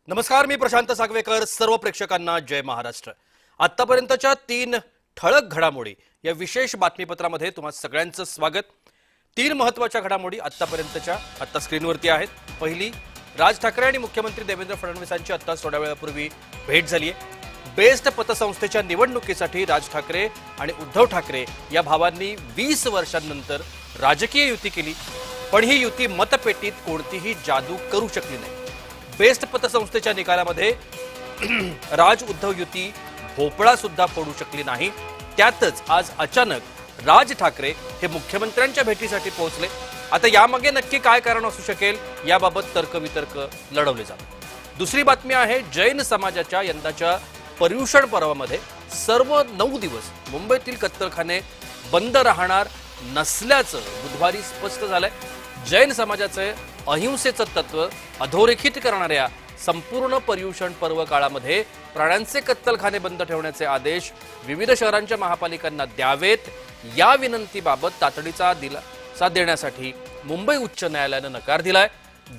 नमस्कार, मी प्रशांत सागवेकर. सर्व प्रेक्षकांना जय महाराष्ट्र. आतापर्यंतच्या 3 ठळक घडामोडी या विशेष बातमीपत्रामध्ये तुम्हा सगळ्यांचं स्वागत. 3 महत्त्वाच्या घडामोडी आतापर्यंतच्या आता स्क्रीनवरती आहेत. पहिली, राज ठाकरे आणि मुख्यमंत्री देवेंद्र फडणवीसांची आता थोड्या वेळापूर्वी भेट झाली आहे. बेस्ट पतसंस्थेच्या निवडणुकीसाठी राज ठाकरे आणि उद्धव ठाकरे या भावांनी 20 वर्षांनंतर राजकीय युती केली, पण ही युती मतपेटीत कोणतीही जादू करू शकली नाही. बेस्ट पतसंस्थेच्या निकालामध्ये राज उद्धव युती भोपळा सुद्धा फोडू शकली नाही. त्यातच आज अचानक राज ठाकरे हे मुख्यमंत्र्यांच्या भेटीसाठी पोहोचले. आता यामागे नक्की काय कारण असू शकेल याबाबत तर्कवितर्क लढवले जातात. दुसरी बातमी आहे, जैन समाजाच्या यंदाच्या पर्युषण पर्वामध्ये सर्व 9 दिवस मुंबईतील कत्तलखाने बंद राहणार नसल्याचं बुधवारी स्पष्ट झालंय. जैन समाजाचे अहिंसेचं तत्व अधोरेखित करणाऱ्या संपूर्ण पर्युषण पर्व काळामध्ये प्राण्यांचे कत्तलखाने बंद ठेवण्याचे आदेश विविध शहरांच्या महापालिकांना द्यावेत, या विनंतीबाबत तातडीचा दिलासा देण्यासाठी मुंबई उच्च न्यायालयानं नकार दिलाय.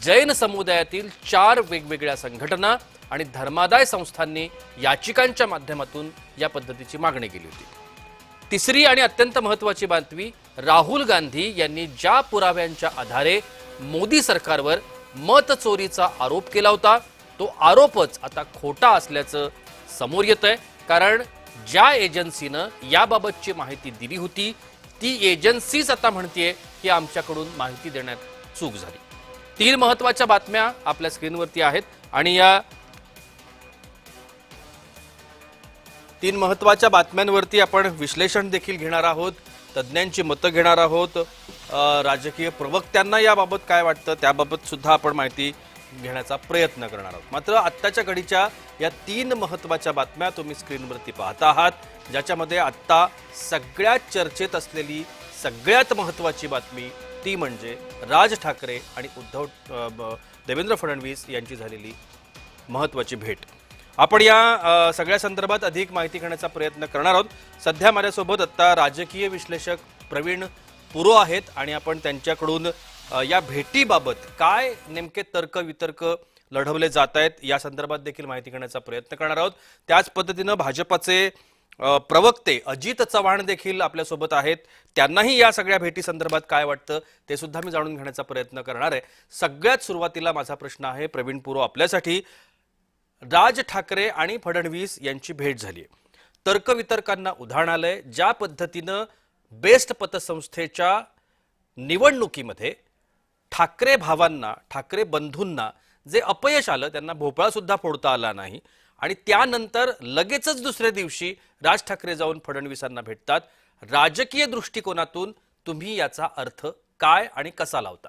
जैन समुदायातील 4 वेगवेगळ्या संघटना आणि धर्मादाय संस्थांनी याचिकांच्या माध्यमातून या पद्धतीची मागणी केली होती. तिसरी आणि अत्यंत महत्त्वाची बातमी, राहुल गांधी यांनी ज्या पुराव्यांच्या आधारे मोदी सरकारवर मतचोरीचा आरोप केला होता तो आरोपच आता खोटा असल्याचं समोर येतंय. कारण ज्या एजन्सीनं याबाबतची माहिती दिली होती ती एजन्सीच आता म्हणतेय की आमच्याकडून माहिती देण्यात चूक झाली. 3 महत्त्वाच्या बातम्या आपल्या स्क्रीनवरती आहेत आणि या 3 महत्त्वाच्या बातम्यांवरती आपण विश्लेषण देखील घेणार आहोत, तज्ज्ञांची मतं घेणार आहोत, राजकीय प्रवक्त्यांना याबाबत काय वाटतं त्याबाबत सुद्धा आपण माहिती घेण्याचा प्रयत्न करणार आहोत. मात्र आत्ताच्या घडीच्या या 3 महत्त्वाच्या बातम्या तुम्ही स्क्रीनवरती पाहता आहात, ज्याच्यामध्ये आत्ता सगळ्यात चर्चेत असलेली सगळ्यात महत्त्वाची बातमी ती म्हणजे राज ठाकरे आणि देवेंद्र फडणवीस यांची झालेली महत्त्वाची भेट. आपण या सगळ्या संदर्भात अधिक माहिती घेण्याचा प्रयत्न करणार आहोत. सध्या माझ्यासोबत आता राजकीय विश्लेषक प्रवीण पुरो आहेत आणि आपण त्यांच्याकडून या भेटीबाबत काय नेमके तर्कवितर्क लढवले जात आहेत या संदर्भात देखील माहिती घेण्याचा प्रयत्न करणार आहोत. त्याच पद्धतीनं भाजपाचे प्रवक्ते अजित चव्हाण देखील आपल्यासोबत आहेत. त्यांनाही या सगळ्या भेटी संदर्भात काय वाटतं ते सुद्धा मी जाणून घेण्याचा प्रयत्न करणार आहे. सगळ्यात सुरुवातीला माझा प्रश्न आहे प्रवीण पुरो आपल्यासाठी. राज ठाकरे आणि फडणवीस यांची भेट झाली, तर्कवितर्कांना उधाण आलंय. ज्या पद्धतीनं बेस्ट पतसंस्थेच्या निवडणुकीमध्ये ठाकरे भावांना, ठाकरे बंधूंना जे अपयश आलं, त्यांना भोपळा सुद्धा फोडता आला नाही आणि त्यानंतर लगेचच दुसऱ्या दिवशी राज ठाकरे जाऊन फडणवीसांना भेटतात. राजकीय दृष्टिकोनातून तुम्ही याचा अर्थ काय आणि कसा लावता?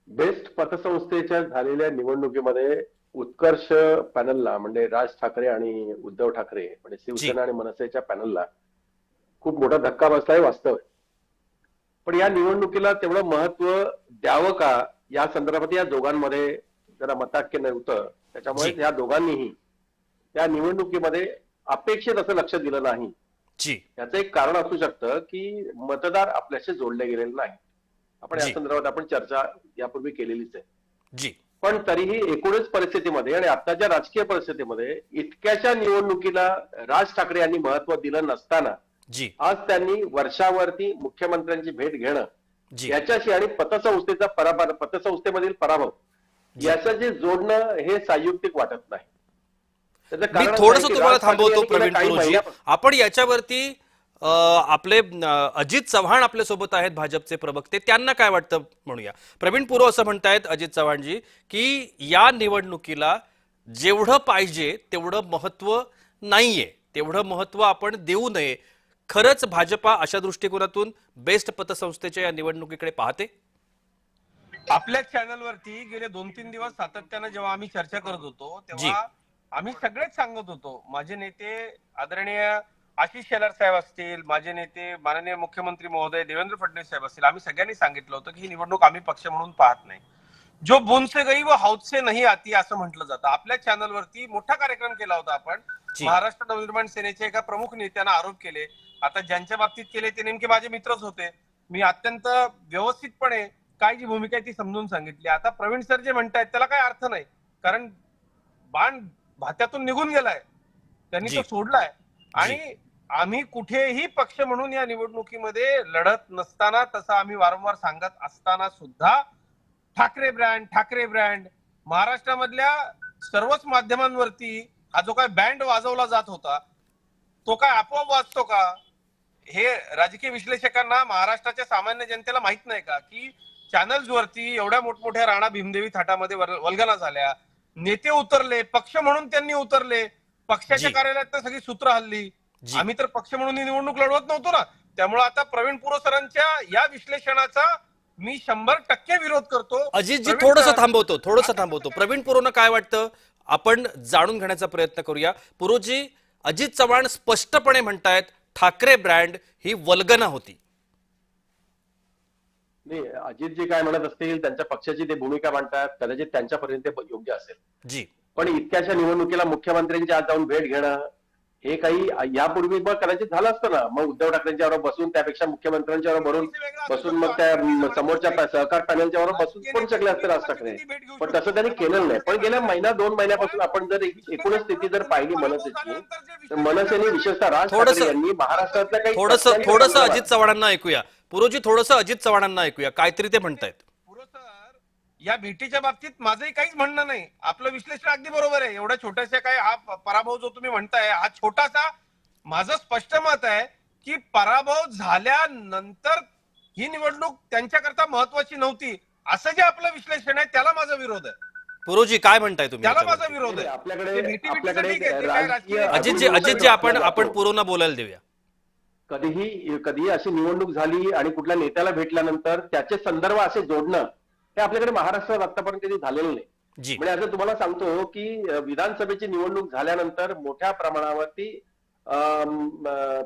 बेस्ट पतसंस्थेच्या झालेल्या निवडणुकीमध्ये उत्कर्ष पॅनलला म्हणजे राज ठाकरे आणि उद्धव ठाकरे म्हणजे शिवसेना आणि मनसेच्या पॅनलला खूप मोठा धक्का बसलाय वास्तव. पण या निवडणुकीला तेवढं महत्व द्यावं का या संदर्भात या दोघांमध्ये जरा मताक्य नव्हतं. त्याच्यामुळे या दोघांनीही या निवडणुकीमध्ये अपेक्षित असं लक्ष दिलं नाही. याचं एक कारण असू शकतं की मतदार आपल्याशी जोडले गेलेले नाही. आपण या संदर्भात आपण चर्चा यापूर्वी केलेलीच आहे. पण तरीही एकूणच परिस्थितीमध्ये आणि आताच्या राजकीय परिस्थितीमध्ये इतक्याच्या निवडणुकीला राज ठाकरे यांनी महत्व दिलं नसताना आज त्यांनी वर्षावरती मुख्यमंत्र्यांची भेट घेणं याच्याशी आणि पतसंस्थेमधील पराभव याचं जे जोडणं हे संयुक्तिक वाटत नाही. मी थोडंसं तुम्हाला थांबवतो प्रवीण पुरोजी. आपण याच्यावरती आपले अजित चव्हाण आपल्या सोबत आहेत, भाजपचे प्रवक्ते, त्यांना काय वाटतं म्हणूया. प्रवीण पुरो असं म्हणतायत अजित चव्हाणजी की या निवडणुकीला जेवढं पाहिजे तेवढं महत्व नाहीये, तेवढं महत्व आपण देऊ नये. खरंच भाजपा अशा दृष्टिकोनातून बेस्ट पतसंस्थेच्या या निवडणुकीकडे पाहते? आपल्या चॅनलवरती गेले 2-3 दिवस सातत्यानं जेव्हा आम्ही चर्चा करत होतो तेव्हा आम्ही सगळेच सांगत होतो, माझे नेते आदरणीय आशिष शेलार साहेब असतील, माझे नेते माननीय मुख्यमंत्री महोदय देवेंद्र फडणवीस साहेब असतील, आम्ही सगळ्यांनी सांगितलं होतं की ही निवडणूक आम्ही पक्ष म्हणून पाहत नाही. जो बुन से गई वो हौद से नहीं आती असं म्हटलं जातं. आपल्या चॅनलवरती मोठा कार्यक्रम केला होता आपण. महाराष्ट्र नवनिर्माण सेनेच्या एका प्रमुख नेत्यांना आरोप केले. आता ज्यांच्या बाबतीत केले ते नेमके माझे मित्रच होते. मी अत्यंत व्यवस्थितपणे काय जी भूमिका आहे ती समजून सांगितली. आता प्रवीण सर जे म्हणतायत त्याला काही अर्थ नाही, कारण बाण भात्यातून निघून गेलाय, त्यांनी जी. तो सोडलाय. आणि आम्ही कुठेही पक्ष म्हणून या निवडणुकीमध्ये लढत नसताना, तसं आम्ही वारंवार सांगत असताना सुद्धा ठाकरे ब्रँड महाराष्ट्रामधल्या सर्वच माध्यमांवरती हा जो काय बँड वाजवला जात होता तो काय आपोआप वाजतो का? हे राजकीय विश्लेषकांना, महाराष्ट्राच्या सामान्य जनतेला माहित नाही का की चॅनल्स वरती एवढ्या मोठमोठ्या राणा भीमदेवी थाटामध्ये वल्गना झाल्या, नेते उतरले, पक्ष म्हणून त्यांनी उतरले, पक्षाच्या जी. कार्यालयात सगळी सूत्र हल्ली. जी. आम्ही तर पक्ष म्हणून ही निवडणूक लढवत नव्हतो ना. त्यामुळे आता प्रवीण पुरोसरांच्या या विश्लेषणाचा मी 100% विरोध करतो. अजितजी प्रवीण थोडंसं सर- थांबवतो. प्रवीण पुरोनं काय वाटतं आपण जाणून घेण्याचा प्रयत्न करूया. पुरोजी, अजित चव्हाण स्पष्टपणे म्हणतायत ठाकरे ब्रँड ही वल्गना होती. नाही, अजितजी काय म्हणत असतील, त्यांच्या पक्षाची ते भूमिका मांडतात, कदाचित त्यांच्यापर्यंत ते योग्य असेल. जी. पण इतक्याशा निवडणुकीला मुख्यमंत्र्यांच्या आज जाऊन भेट घेणं हे काही यापूर्वी मग कदाचित झालं असतं ना. मग उद्धव ठाकरेंच्या बरोबर बसून, त्यापेक्षा मुख्यमंत्र्यांच्या बरोबर बसून, मग त्या समोरच्या सहकार पॅनलच्या बरोबर बसून पण शकले असते राज ठाकरे. पण तसं त्यांनी केलेलं नाही. पण गेल्या दोन महिन्यापासून आपण जर एकूणच स्थिती जर पाहिली मनसेची, तर मनसेने विशेषतः राज ठाकरे यांनी महाराष्ट्रातल्या काही थोडंसं अजित चव्हाणांना ऐकूया. पुरोजी, थोडंसं अजित चव्हाणांना ऐकूया, काहीतरी ते म्हणतायत. सर, या भेटीच्या बाबतीत माझंही काहीच म्हणणं नाही. आपलं विश्लेषण अगदी बरोबर आहे. एवढ्या छोट्याशा काय हा पराभव जो तुम्ही म्हणताय हा छोटासा, माझं स्पष्ट मत आहे की पराभव झाल्यानंतर ही निवडणूक त्यांच्याकरता महत्वाची नव्हती, असं जे आपलं विश्लेषण आहे त्याला माझा विरोध आहे. पुरोजी, काय म्हणताय तुम्ही त्याला याच्याबद्दल? माझा विरोध आहे. आपल्याकडे ते भेटीचं ठीक आहे, ते काय राजकीय- अजितजी आपण पुरोना बोलायला देऊया. कधीही अशी निवडणूक झाली आणि कुठल्या नेत्याला भेटल्यानंतर त्याचे संदर्भ असे जोडणं हे आपल्याकडे महाराष्ट्रात आतापर्यंत कधी झालेलं नाही. जी. म्हणजे असं तुम्हाला सांगतो की विधानसभेची निवडणूक झाल्यानंतर मोठ्या प्रमाणावरती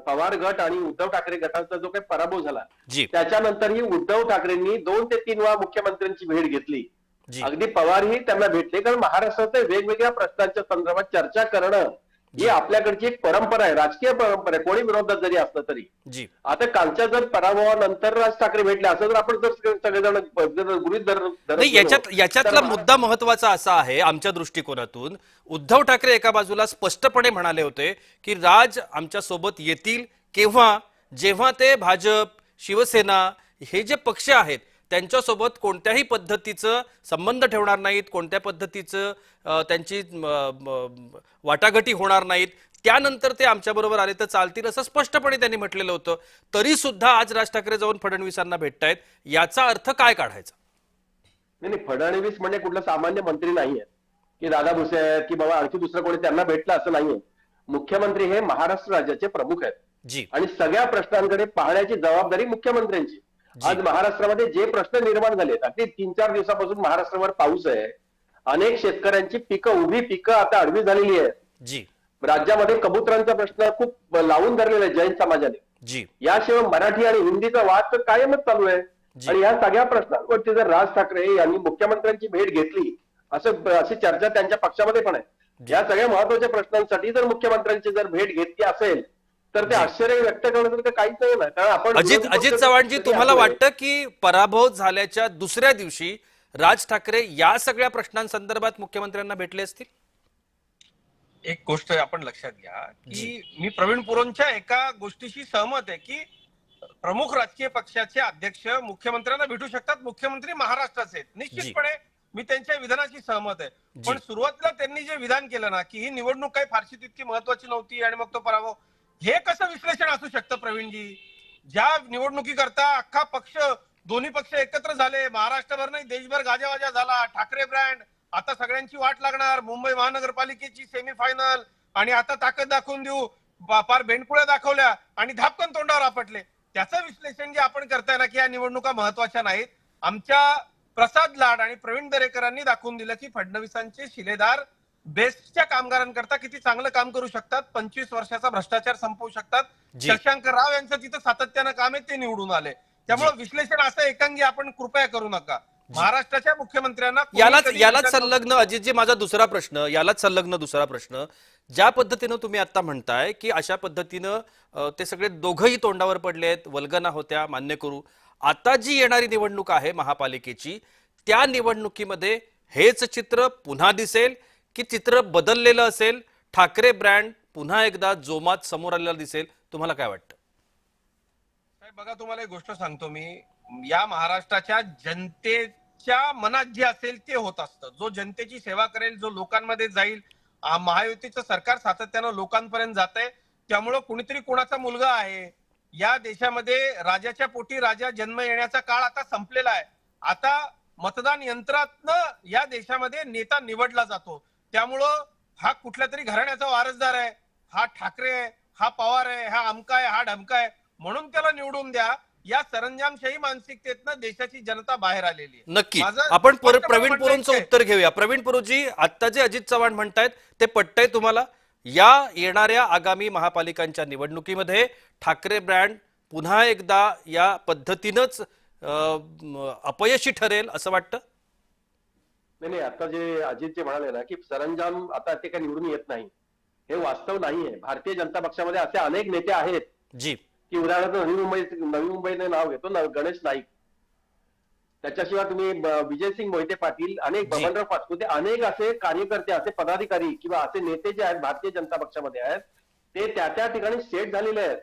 पवार गट आणि उद्धव ठाकरे गटाचा जो काही पराभव झाला, जी. त्याच्यानंतरही उद्धव ठाकरेंनी 2 ते 3 वेळा मुख्यमंत्र्यांची भेट घेतली. जी. अगदी पवारही त्यांना भेटले, कारण महाराष्ट्रातल्या वेगवेगळ्या प्रश्नांच्या संदर्भात चर्चा करणं ही आपल्याकडची एक परंपरा आहे, राजकीय परंपरा आहे, कोणी विरोधात जरी असलं तरी. जी. आता कालच्या जर पराभवानंतर राज ठाकरे भेटले असं जर आपण जर सगळेजण गृहीत धरत नाही, याच्यातला मुद्दा महत्वाचा असा आहे आमच्या दृष्टिकोनातून. उद्धव ठाकरे एका बाजूला स्पष्टपणे म्हणाले होते की राज आमच्या सोबत येतील केव्हा, जेव्हा ते भाजप, शिवसेना हे जे पक्ष आहेत त्यांच्यासोबत कोणत्याही पद्धतीचं संबंध ठेवणार नाहीत, कोणत्या पद्धतीचं त्यांची वाटाघाटी होणार नाहीत, त्यानंतर ते आमच्याबरोबर आले तर चालतील असं स्पष्टपणे त्यांनी म्हटलेलं होतं. तरी सुद्धा आज राज ठाकरे जाऊन फडणवीसांना भेटतायत, याचा अर्थ काय काढायचा? नाही, फडणवीस म्हणजे कुठला सामान्य मंत्री नाहीये की दादा भुसे आहेत की बाबा आणखी दुसरं कोणी त्यांना भेटलं असं नाहीये. मुख्यमंत्री हे महाराष्ट्र राज्याचे प्रमुख आहेत जी. आणि सगळ्या प्रश्नांकडे पाहण्याची जबाबदारी मुख्यमंत्र्यांची. आज महाराष्ट्रामध्ये जे प्रश्न निर्माण झालेत, अगदी 3-4 दिवसापासून महाराष्ट्रावर पाऊस आहे, अनेक शेतकऱ्यांची उभी पिकं आता आडवी झालेली आहेत. जी. राज्यामध्ये कबुतरांचा प्रश्न खूप लावून धरलेला आहे जैन समाजाने. जी. याशिवाय मराठी आणि हिंदीचा वाद तर कायमच चालू आहे. जी. आणि या सगळ्या प्रश्नांवरती जर राज ठाकरे यांनी मुख्यमंत्र्यांची भेट घेतली अशी चर्चा त्यांच्या पक्षामध्ये पण आहे. या सगळ्या महत्वाच्या प्रश्नांसाठी जर मुख्यमंत्र्यांची जर भेट घेतली असेल तर ते आश्चर्य व्यक्त करण्यासारखं काहीच नाही ना. कारण आपण अजित चव्हाणजी, तुम्हाला वाटतं की पराभव झाल्याच्या दुसऱ्या दिवशी राज ठाकरे या सगळ्या प्रश्नांसंदर्भात मुख्यमंत्र्यांना भेटले असतील? एक गोष्ट आपण लक्षात घ्या की मी प्रवीण पुरोंच्या एका गोष्टीशी सहमत आहे की प्रमुख राजकीय पक्षाचे अध्यक्ष मुख्यमंत्र्यांना भेटू शकतात. मुख्यमंत्री महाराष्ट्राचे आहेत, निश्चितपणे मी त्यांच्या विधानाशी सहमत आहे. पण सुरुवातीला त्यांनी जे विधान केलं ना की ही निवडणूक काही फारशी तितकी महत्वाची नव्हती आणि मग तो पराभव, हे कसं विश्लेषण असू शकतं प्रवीणजी? ज्या निवडणुकीकरता अख्खा पक्ष, दोन्ही पक्ष एकत्र झाले, महाराष्ट्रभर नाही देशभर गाजावाजा झाला, ठाकरे ब्रँड, आता सगळ्यांची वाट लागणार, मुंबई महानगरपालिकेची सेमीफायनल, आणि आता ताकद दाखवून देऊ, पार बेंडकुळ्या दाखवल्या आणि धापकन तोंडावर आपटले. त्याचं विश्लेषण जे आपण करताय ना की या निवडणुका महत्वाच्या नाहीत, आमच्या प्रसाद लाड आणि प्रवीण दरेकरांनी दाखवून दिलं की फडणवीसांचे शिलेदार बेस्टच्या कामगारांकरता किती चांगलं काम करू शकतात, 25 वर्षाचा भ्रष्टाचार संपवू शकतात. शशांक राव यांचं तिथं सातत्यानं काम आहे, ते निवडून आले. त्यामुळे विश्लेषण असं एकांगी आपण कृपया करू नका. महाराष्ट्राच्या मुख्यमंत्र्यांना यालाच संलग्न अजितजी माझा दुसरा प्रश्न, दुसरा प्रश्न, ज्या पद्धतीनं तुम्ही आता म्हणताय की अशा पद्धतीनं ते सगळे दोघंही तोंडावर पडले आहेत, वल्गना होत्या, मान्य करू, आता जी येणारी निवडणूक आहे महापालिकेची, त्या निवडणुकीमध्ये हेच चित्र पुन्हा दिसेल की चित्र बदललेलं असेल, ठाकरे ब्रँड पुन्हा एकदा जोमात समोर आलेला दिसेल? तुम्हाला काय वाटतं? साहेब बघा, तुम्हाला एक गोष्ट सांगतो मी. या महाराष्ट्राच्या जनतेच्या मनात जे असेल ते होत असतं. जो जनतेची सेवा करेल, जो लोकांमध्ये जाईल. महायुतीचं सरकार सातत्यानं लोकांपर्यंत जात आहे. त्यामुळं कुणीतरी कोणाचा मुलगा आहे. या देशामध्ये राजाच्या पोटी राजा जन्म येण्याचा काळ आता संपलेला आहे. आता मतदान यंत्रातनं या देशामध्ये नेता निवडला जातो. त्यामुळं हा कुठल्या तरी घराण्याचा वारसदार आहे, हा ठाकरे आहे, हा पवार आहे, हा अमका आहे, हा ढमका आहे, म्हणून त्याला निवडून द्या. या सरंजामशाही मानसिकतेतनं देशाची जनता बाहेर आलेली आहे. नक्की माझं आपण स्पष्टपणे प्रवीण म्हणणं पुरोंचं आहे. उत्तर घेऊया. प्रवीण पुरोजी, आता जे अजित चव्हाण म्हणतायत ते पटतंय तुम्हाला? या येणाऱ्या आगामी महापालिकांच्या निवडणुकीमध्ये ठाकरे ब्रँड पुन्हा एकदा या पद्धतीनंच अपयशी ठरेल असं वाटतं? नाही, आता जे अजित जे म्हणाले ना की सरंजाम आता ते काही निवडून येत नाही, हे वास्तव नाहीये. भारतीय जनता पक्षामध्ये असे अनेक नेते आहेत जी, की उदाहरणार्थ नवी मुंबईने नाव घेतो ना, गणेश नाईक, त्याच्याशिवाय तुम्ही विजयसिंग मोहिते पाटील, अनेक जी. बबनराव पाचपुते, अनेक असे कार्यकर्ते, असे पदाधिकारी किंवा असे नेते जे आहेत भारतीय जनता पक्षामध्ये आहेत, ते त्या त्या ठिकाणी सेट झालेले आहेत.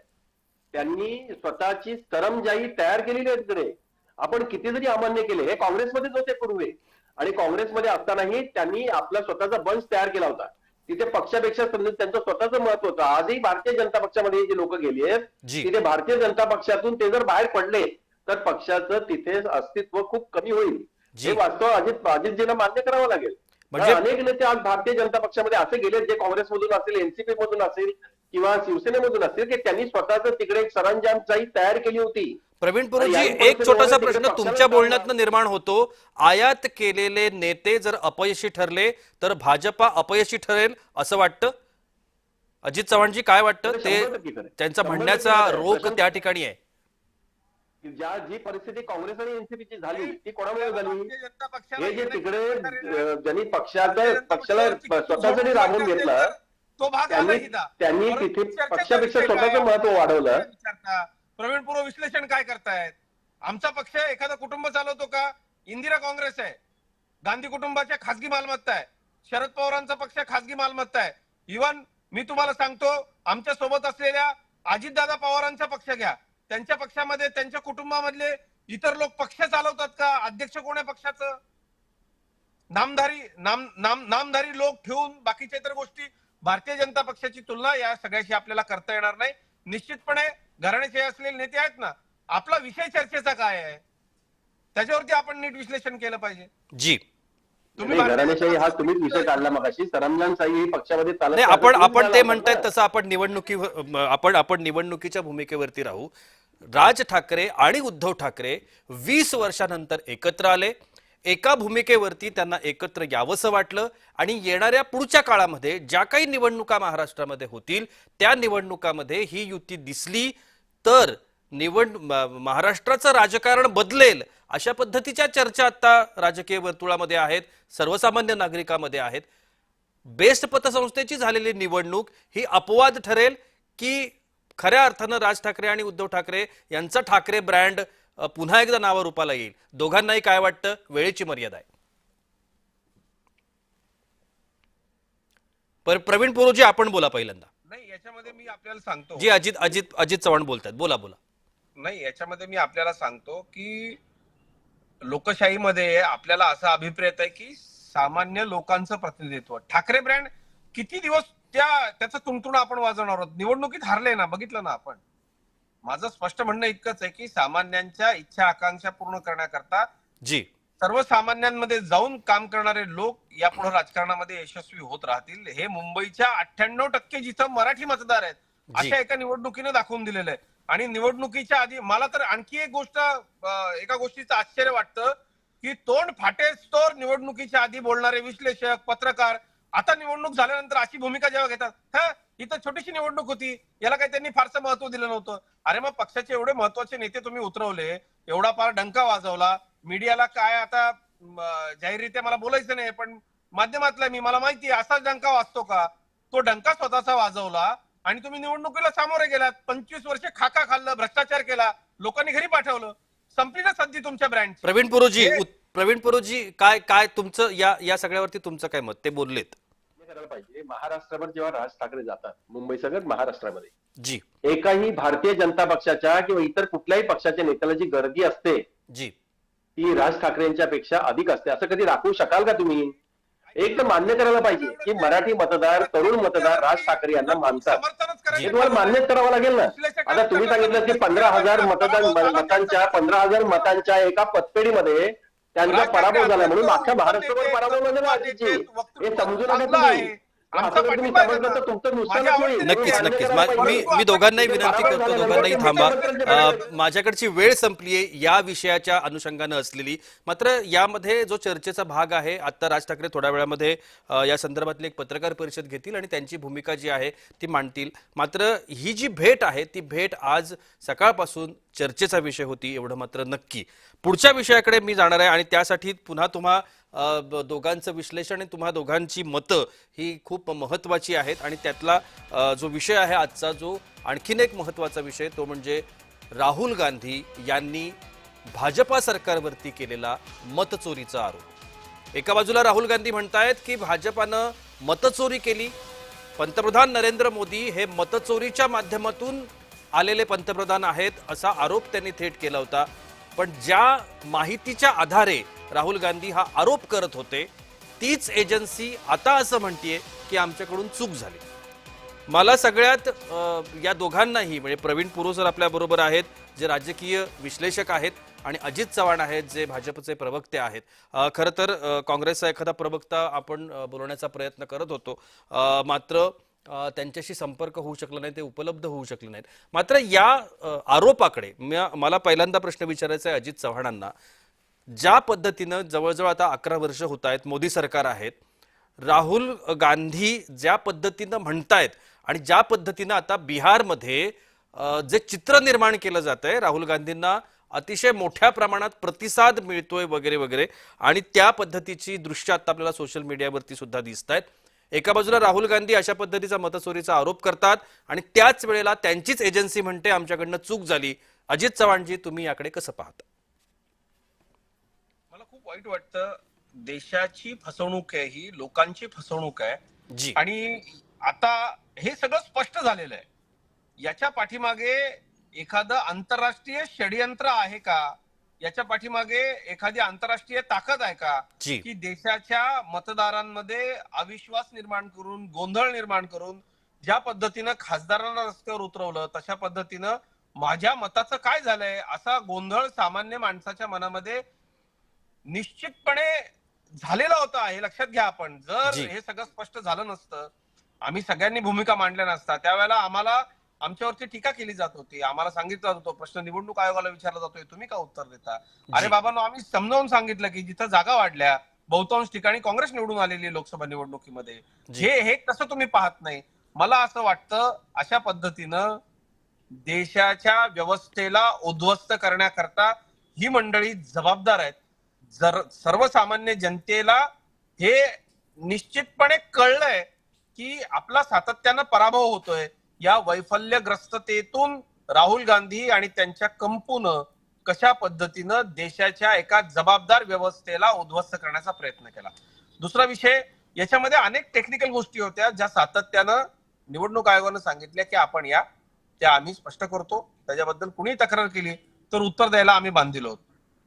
त्यांनी स्वतःची सरंजाई तयार केलेली आहे तिकडे. आपण किती जरी अमान्य केले, हे काँग्रेसमध्येच होते पूर्वी, आणि काँग्रेसमध्ये असतानाही त्यांनी आपला स्वतःचा बंच तयार केला होता. तिथे पक्षापेक्षा समजून त्यांचं स्वतःचं महत्व होतं. आजही भारतीय जनता पक्षामध्ये जे लोक गेली आहेत, जी. तिथे भारतीय जनता पक्षातून ते जर बाहेर पडले तर पक्षाचं तिथे अस्तित्व खूप कमी होईल. जी. हे वास्तव अजितजींना मान्य करावं लागेल. म्हणजे- अनेक नेते आज भारतीय जनता पक्षामध्ये असे गेले जे काँग्रेसमधून असेल, एनसीपी मधून असेल किंवा शिवसेनेमधून असेल, की त्यांनी स्वतःच तिकडे एक सरंजामशाही तयार केली होती. प्रवीण पुरोजी, आणि या एक छोटासा तिकडे प्रश्न पक्षाला तुमच्या काय बोलण्यातनं निर्माण होतो. आयात केलेले नेते जर अपयशी ठरले तर भाजपा अपयशी ठरेल असं वाटतं? अजित चव्हाणजी काय वाटतं? ते 100% खरं आहे. त्यांचा 100% म्हणण्याचा खरं आहे. रोख त्या ठिकाणी आहे. जी परिस्थिती काँग्रेस आणि एनसीपीची झाली ती कोणामुळे झाली? भारतीय जनता पक्षाला हे जे येण्याची तिकडे करणारे ज्यांनी भारतीय जनता पक्षाला पक्षावरती स्वतःसाठी राबवून असेल घेतलं, तर तो भाग त्यांनी आला हिता. त्यांनी परंतु तिथे चर्चेचा पक्षापेक्षा विषय काय? स्वतःचं महत्व वाढवलं. विचारता. प्रवीण पूर्व विश्लेषण काय करतायत? आमचा पक्ष एखादा कुटुंब चालवतो का? इंदिरा काँग्रेस आहे, गांधी कुटुंबाच्या खासगी मालमत्ता आहे, शरद पवारांचा पक्ष खासगी मालमत्ता आहे. इव्हन मी तुम्हाला सांगतो, आमच्या सोबत असलेल्या अजितदादा पवारांचा पक्ष घ्या, त्यांच्या पक्षामध्ये त्यांच्या कुटुंबामधले इतर लोक पक्ष चालवतात का? अध्यक्ष कोण आहे पक्षाचं? नामधारी लोक ठेवून बाकीच्या इतर गोष्टी. भारतीय जनता पक्षाची तुलना या सगळ्याशी आपल्याला करता येणार नाही. निश्चितपणे घराण्याचे असलेले नेते आहेत ना, आपला विषय चर्चेचा काय आहे त्याच्यावरती आपण नीट विश्लेषण केलं पाहिजे. जी, तुम्ही नाही, घराणेशाही हा तुम्हीच विषय काढला मगाशी. सरंजामशाही ही पक्षामध्ये चालत नाही, नाही. आपण तुम्ही ते म्हणाला म्हणतायत ना. तसं आपण निवडणुकीच्या भूमिकेवरती राहू. राज ठाकरे आणि उद्धव ठाकरे 20 वर्षानंतर एकत्र आले. एका भूमिकेवरती त्यांना एकत्र यावंसं वाटलं आणि येणाऱ्या पुढच्या काळामध्ये ज्या काही निवडणुका महाराष्ट्रामध्ये होतील त्या निवडणुकामध्ये ही युती दिसली तर महाराष्ट्राचं राजकारण बदलेल अशा पद्धतीच्या चर्चा आता राजकीय वर्तुळामध्ये आहेत, सर्वसामान्य नागरिकांमध्ये आहेत. बेस्ट पतसंस्थेची झालेली निवडणूक ही अपवाद ठरेल की खऱ्या अर्थानं राज ठाकरे आणि उद्धव ठाकरे यांचा ठाकरे ब्रँड पुन्हा एकदा नावारूपाला येईल? दोघांनाही काय वाटतं? वेळेची मर्यादा आहे. प्रवीण पुरोजी, आपण बोला पहिल्यांदा. नाही, याच्यामध्ये मी आपल्याला सांगतो जी, अजित चव्हाण बोलतात. बोला. नाही, याच्यामध्ये मी आपल्याला सांगतो की लोकशाहीमध्ये आपल्याला असा अभिप्रेत आहे की सामान्य लोकांचं प्रतिनिधित्व. ठाकरे ब्रँड किती दिवस त्याचं तुणतुण आपण वाजवणार आहोत? निवडणुकीत हारले ना, बघितलं ना आपण. माझं स्पष्ट म्हणणं इतकंच आहे की सामान्यांच्या इच्छा आकांक्षा पूर्ण करण्याकरता जी, सर्वसामान्यांमध्ये जाऊन काम करणारे लोक यापुढे राजकारणामध्ये यशस्वी होत राहतील. हे मुंबईच्या 98% जिथं मराठी मतदार आहेत अशा एका निवडणुकीने दाखवून दिलेलं आहे. आणि निवडणुकीच्या आधी मला तर आणखी एक गोष्ट, एका गोष्टीचं आश्चर्य वाटतं की तोंड फाटेस्तोवर निवडणुकीच्या आधी बोलणारे विश्लेषक, पत्रकार आता निवडणूक झाल्यानंतर अशी भूमिका जेव्हा घेतात, इथं छोटीशी निवडणूक होती, याला काही त्यांनी फारसं महत्व दिलं नव्हतं. अरे मग पक्षाचे एवढे महत्वाचे नेते तुम्ही उतरवले, एवढा फार डंका वाजवला, मीडियाला काय आता जाहीररित्या मला बोलायचं नाही पण माध्यमातला मला माहिती आहे असाच डंका वाजतो का? तो डंका स्वतःचा वाजवला आणि तुम्ही निवडणुकीला सामोरे गेलात. 25 वर्ष खाका खाल्लं, भ्रष्टाचार केला, लोकांनी घरी पाठवलं. संपली ना संधी तुमच्या ब्रँड. प्रवीण पुरोजी काय काय तुमचं या सगळ्यावरती तुमचं काय मत? ते बोललेत. करायला पाहिजे. महाराष्ट्रावर जेव्हा राज ठाकरे जातात मुंबई सगळ्यात महाराष्ट्रामध्ये जी एकाही भारतीय जनता पक्षाच्या किंवा इतर कुठल्याही पक्षाच्या नेत्याला जी गर्दी असते जी ती राज ठाकरेंच्या पेक्षा अधिक असते. असं कधी राखू शकाल का तुम्ही? एक तर मान्य करायला पाहिजे की मराठी मतदार, तरुण मतदार राज ठाकरे यांना मानतात. समर्थनच हे करायचं. तुम्हाला मान्यच करावं लागेल ना. आता तुम्ही सांगितलं की 15,000 मतांच्या एका पतपेढीमध्ये त्यांचा पराभव झाला म्हणून अख्ख्या महाराष्ट्रावर पराभव झाला अजितजी. हे समजू नका तुम्ही. असं जर तुम्ही समजलं तर तुमचं नुकसानच होईल. नक्कीच नक्कीच मी दोघांनाही विनंती करतो, दोघांनाही थांबा. माझ्याकडची वेळ संपलीये या विषयाच्या अनुषंगानं असलेली. मात्र यामध्ये जो चर्चेचा भाग आहे, आता राज ठाकरे थोड्या वेळामध्ये या संदर्भातली एक पत्रकार परिषद घेतील आणि त्यांची भूमिका जी आहे ती मांडतील. मात्र ही जी भेट आहे ती भेट आज सकाळपासून चर्चेचा विषय होती एवढं मात्र नक्की. पुढच्या विषयाकडे मी जाणार आहे आणि त्यासाठी पुन्हा तुम्हा दोघांचं विश्लेषण आणि तुम्हा दोघांची मतं ही खूप महत्वाची आहेत. आणि त्यातला जो विषय आहे आजचा, जो आणखीन एक महत्वाचा विषय, तो म्हणजे राहुल गांधी यांनी भाजपा सरकारवरती केलेला मतचोरीचा आरोप. एका बाजूला राहुल गांधी म्हणतायत की भाजपानं मतचोरी केली, पंतप्रधान नरेंद्र मोदी हे मतचोरीच्या माध्यमातून आलेले पंतप्रधान आहेत असा आरोप त्यांनी थेट केला होता. पण ज्या माहितीच्या आधारे राहुल गांधी हा आरोप करत होते तीच एजन्सी आता असं म्हणतेय की आमच्याकडून चूक झाली. मला सगळ्यात या दोघांनाही म्हणजे प्रवीण पुरोसर आपल्या बरोबर आहेत जे राजकीय विश्लेषक आहेत आणि अजित चव्हाण आहेत जे भाजपचे प्रवक्ते आहेत. खरं तर काँग्रेसचा एखादा प्रवक्ता आपण बोलवण्याचा प्रयत्न करत होतो, मात्र त्यांच्याशी संपर्क होऊ शकला नाही, ते उपलब्ध होऊ शकले नाहीत. मात्र या आरोपाकडे मला पहिल्यांदा प्रश्न विचारायचा आहे अजित चव्हाणांना. ज्या पद्धतीनं जवळजवळ आता 11 वर्ष होत आहेत मोदी सरकार आहेत, राहुल गांधी ज्या पद्धतीनं म्हणतायत आणि ज्या पद्धतीनं आता बिहारमध्ये जे चित्र निर्माण केलं जात आहे, राहुल गांधींना अतिशय मोठ्या प्रमाणात प्रतिसाद मिळतोय वगैरे वगैरे, आणि त्या पद्धतीची दृश्य आता आपल्याला सोशल मीडियावरती सुद्धा दिसत आहेत. एका बाजूला राहुल गांधी अशा पद्धतीचा मतचोरीचा आरोप करतात आणि त्याच वेळेला त्यांचीच एजन्सी म्हणते आमच्याकडनं चूक झाली. अजित चव्हाणजी, तुम्ही याकडे कसं पाहता? मला खूप वाईट वाटतं. देशाची फसवणूक आहे ही, लोकांची फसवणूक आहे जी. आणि आता हे सगळं स्पष्ट झालेलं आहे. याच्या पाठीमागे एखादं आंतरराष्ट्रीय षडयंत्र आहे का? याच्या पाठीमागे एखादी आंतरराष्ट्रीय ताकद आहे का जी. की देशाच्या मतदारांमध्ये अविश्वास निर्माण करून, गोंधळ निर्माण करून, ज्या पद्धतीनं खासदारांना रस्त्यावर उतरवलं तशा पद्धतीनं माझ्या मताचं काय झालंय असा गोंधळ सामान्य माणसाच्या मनामध्ये निश्चितपणे झालेला होता. हे लक्षात घ्या. आपण जर जी. हे सगळं स्पष्ट झालं नसतं, आम्ही सगळ्यांनी भूमिका मांडल्या नसता, त्यावेळेला आम्हाला आमच्यावरती टीका केली जात होती. आम्हाला सांगितलं जात होतं, प्रश्न निवडणूक आयोगाला विचारला जातोय, तुम्ही का उत्तर देता? अरे बाबांनो, आम्ही समजावून सांगितलं की जिथं जागा वाढल्या, बहुतांश ठिकाणी काँग्रेस निवडून आलेली लोकसभा निवडणुकीमध्ये, हे कसं तुम्ही पाहत नाही? मला असं वाटतं अशा पद्धतीनं देशाच्या व्यवस्थेला उद्ध्वस्त करण्याकरता ही मंडळी जबाबदार आहेत. जर सर्वसामान्य जनतेला हे निश्चितपणे कळलंय की आपला सातत्यानं पराभव होतोय, या वैफल्यग्रस्ततेतून राहुल गांधी आणि त्यांच्या कंपूनं कशा पद्धतीनं देशाच्या एका जबाबदार व्यवस्थेला उद्ध्वस्त करण्याचा प्रयत्न केला. दुसरा विषय, याच्यामध्ये अनेक टेक्निकल गोष्टी होत्या ज्या सातत्यानं निवडणूक आयोगानं सांगितल्या की आपण या, त्या आम्ही स्पष्ट करतो. त्याच्याबद्दल कुणी तक्रार केली तर उत्तर द्यायला आम्ही बांधील आहोत.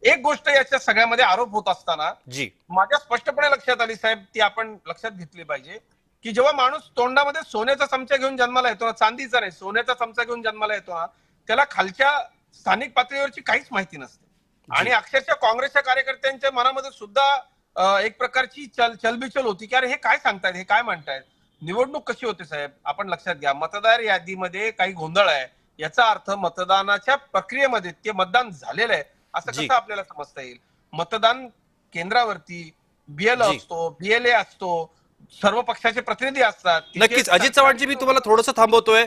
एक गोष्ट याच्या सगळ्यामध्ये आरोप होत असताना जी माझ्या स्पष्टपणे लक्षात आली साहेब, ती आपण लक्षात घेतली पाहिजे की जेव्हा माणूस तोंडामध्ये सोन्याचा चमचा घेऊन जन्माला येतो ना, चांदीचा नाही, सोन्याचा चमचा घेऊन जन्माला येतो ना, त्याला खालच्या स्थानिक पातळीवरची काहीच माहिती नसते. आणि अक्षरशः काँग्रेसच्या कार्यकर्त्यांच्या मनामध्ये सुद्धा एक प्रकारची चलबिचल होती की अरे हे काय सांगतायत, हे काय म्हणतायत. निवडणूक कशी होते साहेब, आपण लक्षात घ्या. मतदार यादीमध्ये काही गोंधळ आहे याचा अर्थ मतदानाच्या प्रक्रियेमध्ये ते मतदान झालेलं आहे असं कसं आपल्याला समजता येईल? मतदान केंद्रावरती बीएलओ असतो, बीएलए असतो, सर्व पक्षाचे प्रतिनिधी असतात. नक्कीच. अजित चव्हाणजी, मी तुम्हाला थोडंसं थांबवतोय.